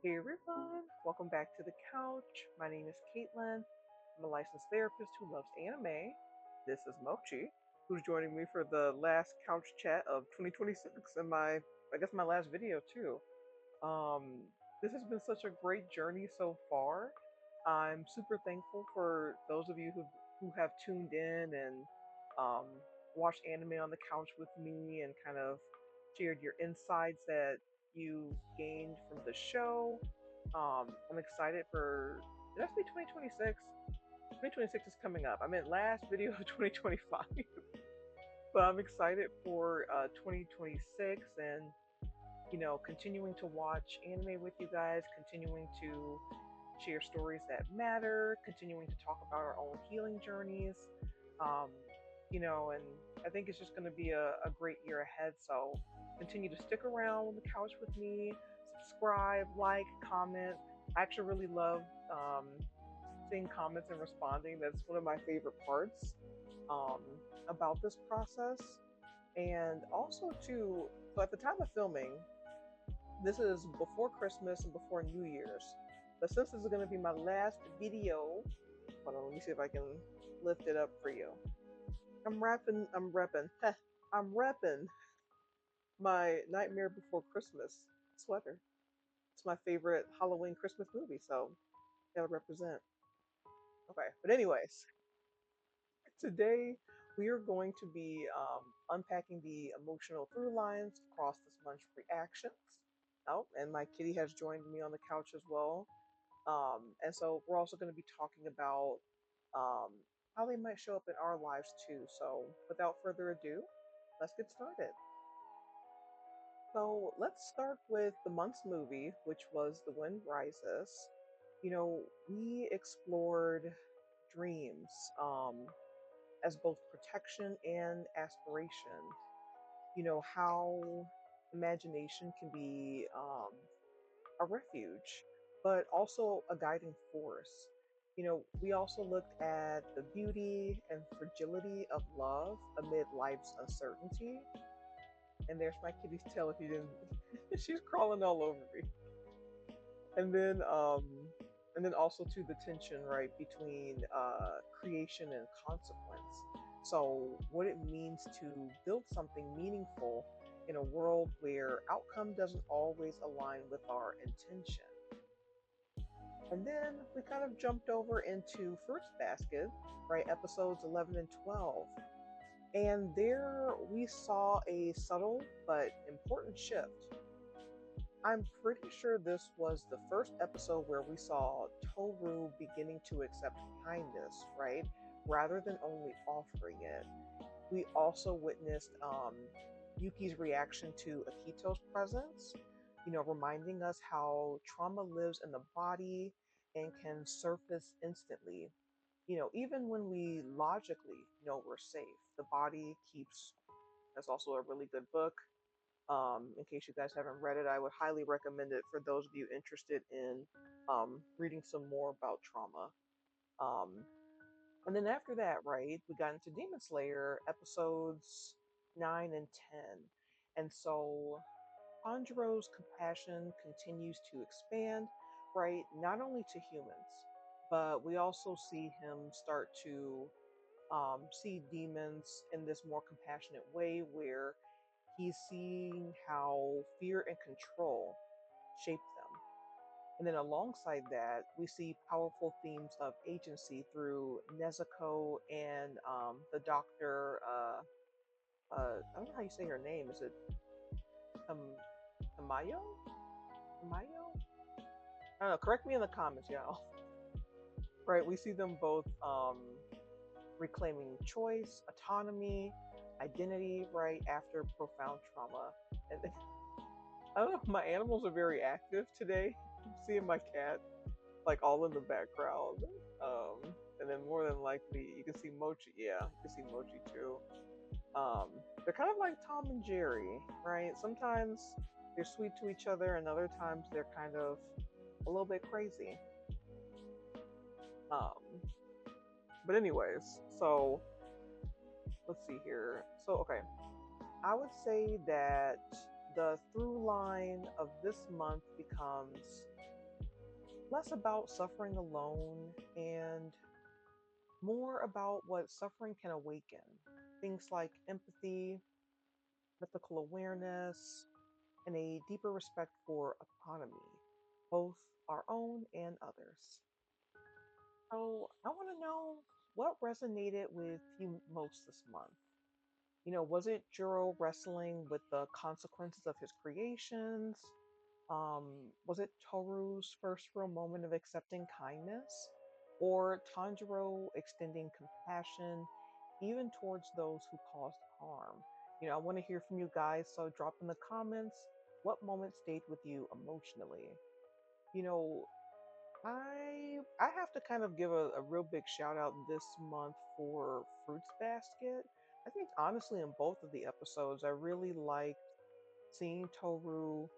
Hey everyone, welcome back to the couch. My name is Caitlin. I'm a licensed therapist who loves anime. This is Mochi, who's joining me for the last couch chat of 2026 and my last video too. Um, this has been such a great journey so far. I'm super thankful for those of you who have tuned in and um, watched anime on the couch with me and kind of shared your insights that you gained from the show. I'm excited for it has to be 2026. 2026 is coming up. I meant last video of 2025, but I'm excited for 2026 and continuing to watch anime with you guys, continuing to share stories that matter, continuing to talk about our own healing journeys. Um, and I think it's just going to be a great year ahead. So continue to stick around on the couch with me, subscribe, like, comment. I actually really love seeing comments and responding. That's one of my favorite parts about this process. And also, too, so at the time of filming, this is before Christmas and before New Year's. But since this is going to be my last video, hold on, let me see if I can lift it up for you. I'm repping my Nightmare Before Christmas sweater. It's my favorite Halloween Christmas movie, so gotta represent. Okay, but anyways, today we are going to be unpacking the emotional through lines across this month's reactions. Oh, and my kitty has joined me on the couch as well. And so we're also going to be talking about um, how they might show up in our lives too. So without further ado, let's get started. So let's start with the month's movie, which was The Wind Rises. We explored dreams as both protection and aspiration. How imagination can be a refuge, but also a guiding force. We also looked at the beauty and fragility of love amid life's uncertainty. And there's my kitty's tail if you didn't. She's crawling all over me. And then, um, and then also to the tension, right, between creation and consequence. So, what it means to build something meaningful in a world where outcome doesn't always align with our intention. And then we kind of jumped over into Fruits Basket, right? Episodes 11 and 12. And there we saw a subtle but important shift. I'm pretty sure this was the first episode where we saw Toru beginning to accept kindness, right? Rather than only offering it. We also witnessed Yuki's reaction to Akito's presence, reminding us how trauma lives in the body and can surface instantly. Even when we logically know we're safe, the body keeps. That's also a really good book. In case you guys haven't read it, I would highly recommend it for those of you interested in reading some more about trauma. Um, and then after that, right, we got into Demon Slayer episodes 9 and 10. And so Tanjiro's compassion continues to expand, right, not only to humans, but we also see him start to see demons in this more compassionate way where he's seeing how fear and control shape them. And then alongside that, we see powerful themes of agency through Nezuko and the doctor. I don't know how you say her name. Is it um, Tamayo? Tamayo? I don't know. Correct me in the comments, y'all. Right? We see them both reclaiming choice, autonomy, identity, right after profound trauma. And I don't know. My animals are very active today. I'm seeing my cat like all in the background. And then more than likely, you can see Mochi. Yeah, you can see Mochi too. They're kind of like Tom and Jerry, right? Sometimes they're sweet to each other, and other times they're kind of a little bit crazy. Um, but anyways, so let's see here. So okay, I would say that the through line of this month becomes less about suffering alone and more about what suffering can awaken. Things like empathy, ethical awareness, and a deeper respect for autonomy, both our own and others. So, I want to know what resonated with you most this month. Was it Juro wrestling with the consequences of his creations? Was it Toru's first real moment of accepting kindness? Or Tanjiro extending compassion even towards those who caused harm? I want to hear from you guys, so drop in the comments what moment stayed with you emotionally. You know, I have to kind of give a real big shout out this month for Fruits Basket. I think honestly in both of the episodes I really liked seeing Toru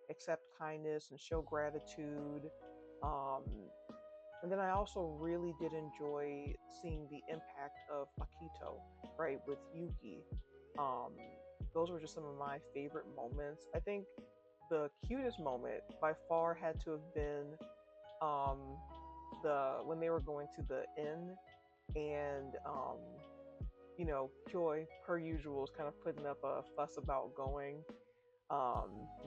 accept kindness and show gratitude. Um, and then I also really did enjoy seeing the impact of Akito, right, with Yuki. Those were just some of my favorite moments. I think the cutest moment by far had to have been um, the when they were going to the inn and Joy, per usual, is kind of putting up a fuss about going.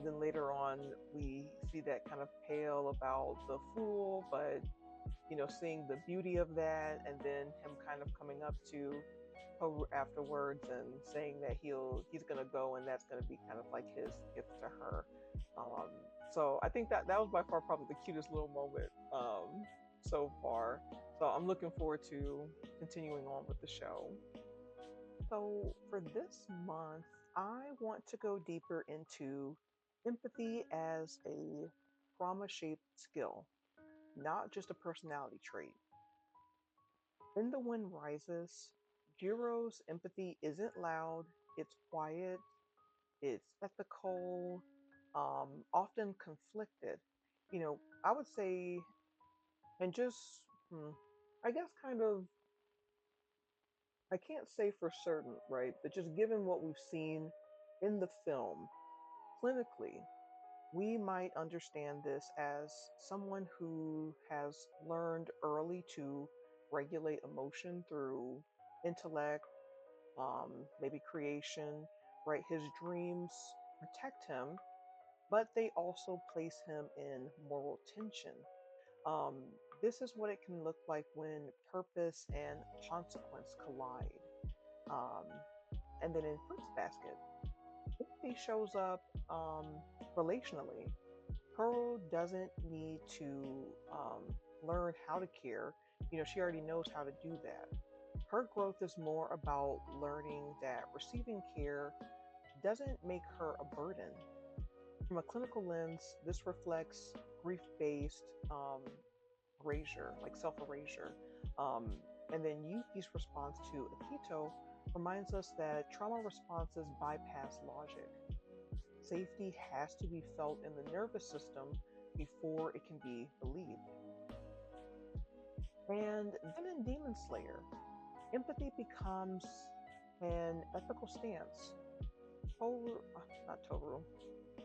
Then later on, we see that kind of pale about the fool, but seeing the beauty of that, and then him kind of coming up to Toru afterwards and saying that he's gonna go, and that's gonna be kind of like his gift to her. So I think that was by far probably the cutest little moment so far. So I'm looking forward to continuing on with the show. So, for this month, I want to go deeper into empathy as a trauma shaped skill, not just a personality trait. In The Wind Rises, Jiro's empathy isn't loud, it's quiet, it's ethical, often conflicted. I would say, and just, I guess, kind of, I can't say for certain, right? But just given what we've seen in the film, clinically, we might understand this as someone who has learned early to regulate emotion through intellect, maybe creation, right? His dreams protect him, but they also place him in moral tension. This is what it can look like when purpose and consequence collide. Um, and then in Fruits Basket, he shows up relationally. Pearl doesn't need to learn how to care. She already knows how to do that. Her growth is more about learning that receiving care doesn't make her a burden. From a clinical lens, this reflects grief based erasure, like self erasure. And then Yuki's response to Akito reminds us that trauma responses bypass logic. Safety has to be felt in the nervous system before it can be believed. And then in Demon Slayer, empathy becomes an ethical stance. Not Toru.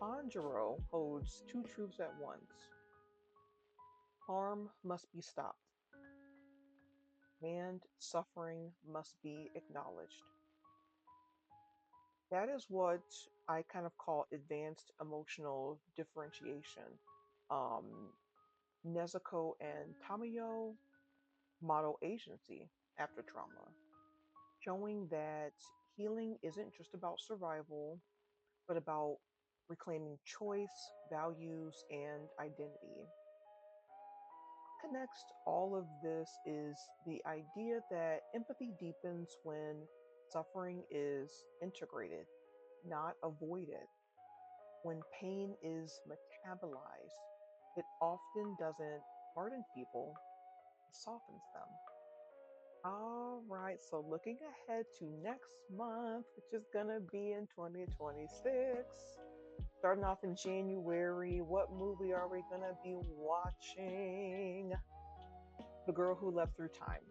Tanjiro holds two truths at once. Harm must be stopped, and suffering must be acknowledged. That is what I kind of call advanced emotional differentiation. Um, Nezuko and Tamayo model agency after trauma, showing that healing isn't just about survival, but about reclaiming choice, values, and identity. What connects all of this is the idea that empathy deepens when suffering is integrated, not avoided. When pain is metabolized, it often doesn't harden people, it softens them. All right, so looking ahead to next month, which is gonna be in 2026. Starting off in January, what movie are we gonna be watching? The Girl Who Left Through Time.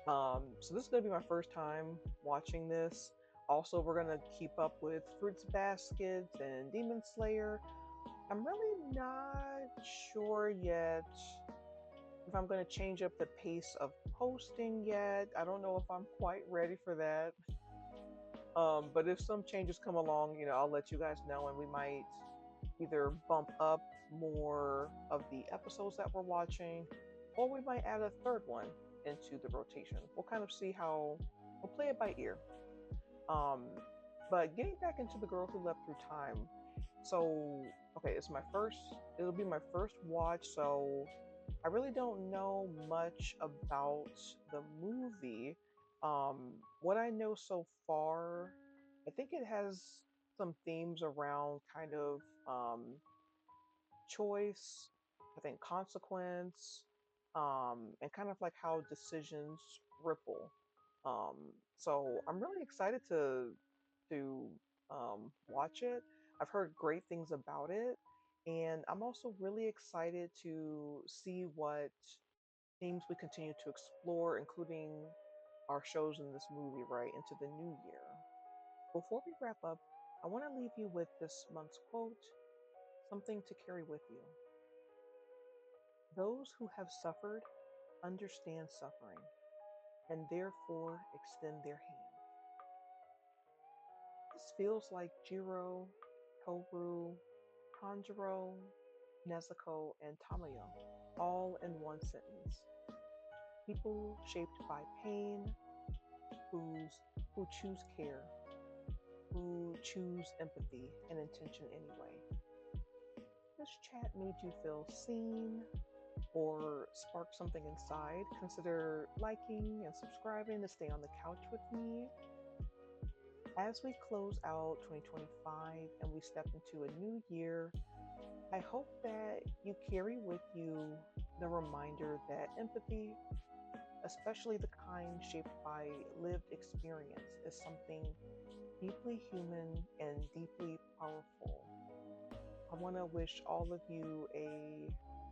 So this is gonna be my first time watching this. Also, we're gonna keep up with Fruits Baskets and Demon Slayer. I'm really not sure yet if I'm going to change up the pace of posting yet. I don't know if I'm quite ready for that. But if some changes come along, I'll let you guys know, and we might either bump up more of the episodes that we're watching, or we might add a third one into the rotation. We'll kind of see how we'll play it by ear. Um, but getting back into The Girl Who Leapt Through Time. So, okay, it'll be my first watch, so I really don't know much about the movie. What I know so far, I think it has some themes around kind of choice, I think consequence, and kind of like how decisions ripple. So I'm really excited to watch it. I've heard great things about it, and I'm also really excited to see what themes we continue to explore, including our shows in this movie, right, into the new year. Before we wrap up, I want to leave you with this month's quote, something to carry with you. Those who have suffered understand suffering and therefore extend their hand. This feels like Jiro, Toru, Tanjiro, Nezuko, and Tamayo, all in one sentence. People shaped by pain, who's, who choose care, who choose empathy and intention anyway. This chat made you feel seen or spark something inside, consider liking and subscribing to stay on the couch with me. As we close out 2025 and we step into a new year, I hope that you carry with you the reminder that empathy, especially the kind shaped by lived experience, is something deeply human and deeply powerful. I want to wish all of you a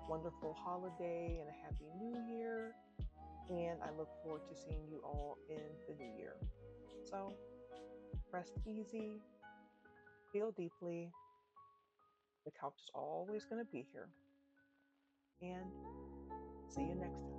wonderful holiday and a happy new year. And I look forward to seeing you all in the new year. So rest easy, feel deeply. The couch is always going to be here. And see you next time.